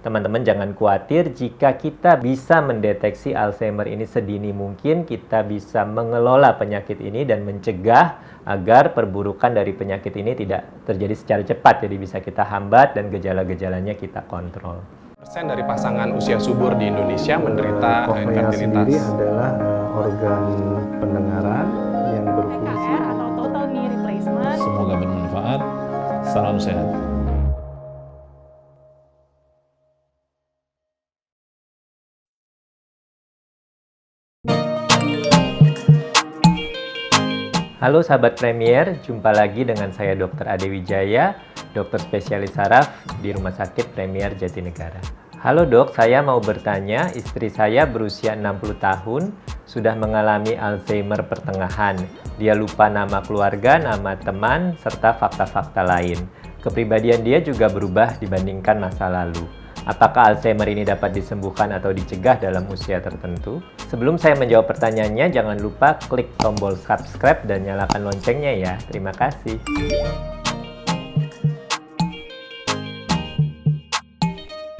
teman-teman jangan khawatir, jika kita bisa mendeteksi Alzheimer ini sedini mungkin, kita bisa mengelola penyakit ini dan mencegah agar perburukan dari penyakit ini tidak terjadi secara cepat. Jadi bisa kita hambat dan gejala-gejalanya kita kontrol. Persen dari pasangan usia subur di Indonesia menderita Koknea infertilitas. sendiri adalah organ pendengaran yang berfungsi. TKR atau total knee replacement. Semoga bermanfaat. Salam sehat. Halo sahabat Premier, jumpa lagi dengan saya Dr. Ade Wijaya, dokter spesialis saraf di Rumah Sakit Premier Jatinegara. Halo dok, saya mau bertanya, istri saya berusia 60 tahun, sudah mengalami Alzheimer pertengahan. Dia lupa nama keluarga, nama teman, serta fakta-fakta lain. Kepribadian dia juga berubah dibandingkan masa lalu. Apakah Alzheimer ini dapat disembuhkan atau dicegah dalam usia tertentu? Sebelum saya menjawab pertanyaannya, jangan lupa klik tombol subscribe dan nyalakan loncengnya ya. Terima kasih.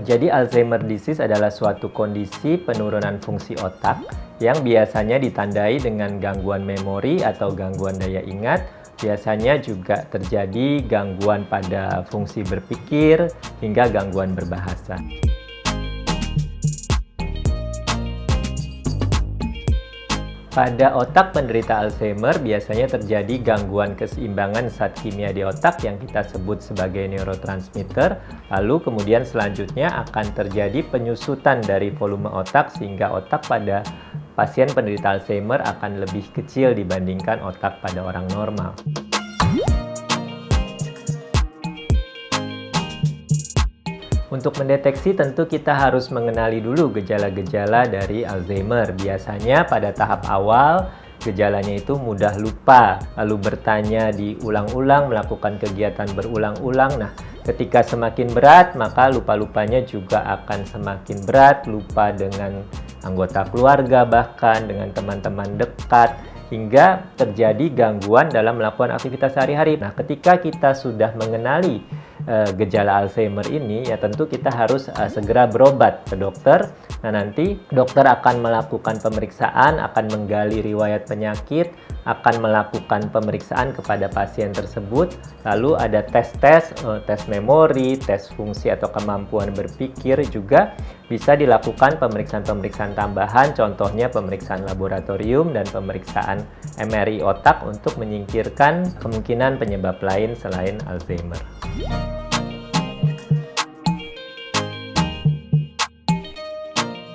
Jadi Alzheimer disease adalah suatu kondisi penurunan fungsi otak yang biasanya ditandai dengan gangguan memori atau gangguan daya ingat. Biasanya juga terjadi gangguan pada fungsi berpikir hingga gangguan berbahasa. Pada otak penderita Alzheimer biasanya terjadi gangguan keseimbangan zat kimia di otak yang kita sebut sebagai neurotransmitter. Lalu kemudian selanjutnya akan terjadi penyusutan dari volume otak sehingga otak pada pasien penderita Alzheimer akan lebih kecil dibandingkan otak pada orang normal. Untuk mendeteksi tentu kita harus mengenali dulu gejala-gejala dari Alzheimer. Biasanya pada tahap awal gejalanya itu mudah lupa, lalu bertanya diulang-ulang, melakukan kegiatan berulang-ulang. Nah, ketika semakin berat maka lupa-lupanya juga akan semakin berat, lupa dengan anggota keluarga bahkan dengan teman-teman dekat, hingga terjadi gangguan dalam melakukan aktivitas sehari-hari. Nah, ketika kita sudah mengenali gejala Alzheimer ini, ya tentu kita harus segera berobat ke dokter. Nah, nanti dokter akan melakukan pemeriksaan, akan menggali riwayat penyakit, akan melakukan pemeriksaan kepada pasien tersebut. Lalu ada tes memori, tes fungsi atau kemampuan berpikir, juga bisa dilakukan pemeriksaan-pemeriksaan tambahan, contohnya pemeriksaan laboratorium dan pemeriksaan MRI otak untuk menyingkirkan kemungkinan penyebab lain selain Alzheimer.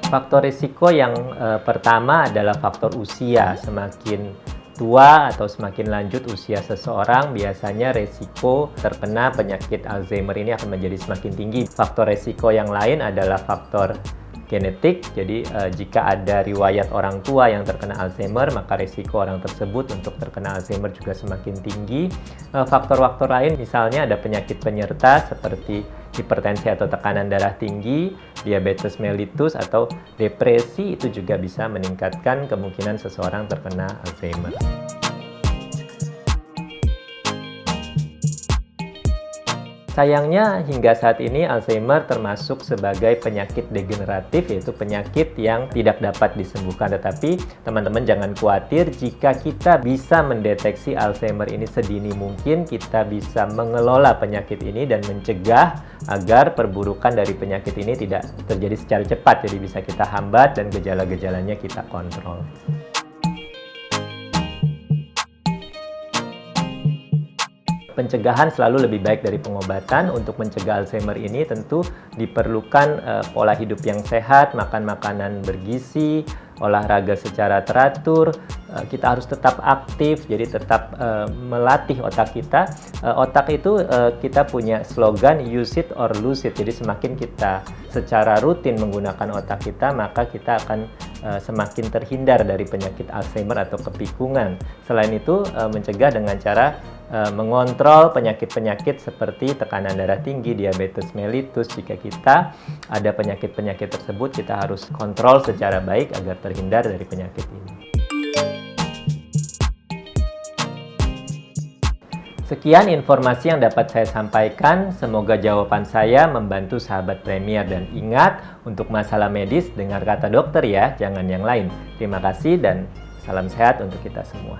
Faktor risiko yang pertama adalah faktor usia. Semakin tua atau semakin lanjut usia seseorang, biasanya risiko terkena penyakit Alzheimer ini akan menjadi semakin tinggi. Faktor risiko yang lain adalah faktor genetik. Jadi jika ada riwayat orang tua yang terkena Alzheimer, maka risiko orang tersebut untuk terkena Alzheimer juga semakin tinggi. Faktor-faktor lain misalnya ada penyakit penyerta seperti hipertensi atau tekanan darah tinggi, diabetes mellitus atau depresi, itu juga bisa meningkatkan kemungkinan seseorang terkena Alzheimer. Sayangnya hingga saat ini Alzheimer termasuk sebagai penyakit degeneratif, yaitu penyakit yang tidak dapat disembuhkan. Tetapi teman-teman jangan khawatir, jika kita bisa mendeteksi Alzheimer ini sedini mungkin, kita bisa mengelola penyakit ini dan mencegah agar perburukan dari penyakit ini tidak terjadi secara cepat. Jadi bisa kita hambat dan gejala-gejalanya kita kontrol. Pencegahan selalu lebih baik dari pengobatan. Untuk mencegah Alzheimer ini tentu diperlukan pola hidup yang sehat, makan makanan bergizi, olahraga secara teratur. Kita harus tetap aktif, jadi tetap melatih otak kita. Otak itu kita punya slogan use it or lose it. Jadi semakin kita secara rutin menggunakan otak kita, maka kita akan semakin terhindar dari penyakit Alzheimer atau kepikungan. Selain itu, mencegah dengan cara mengontrol penyakit-penyakit seperti tekanan darah tinggi, diabetes mellitus. Jika kita ada penyakit-penyakit tersebut, kita harus kontrol secara baik agar terhindar dari penyakit ini. Sekian informasi yang dapat saya sampaikan. Semoga jawaban saya membantu sahabat Premier, dan ingat, untuk masalah medis dengar kata dokter ya, jangan yang lain. Terima kasih dan salam sehat untuk kita semua.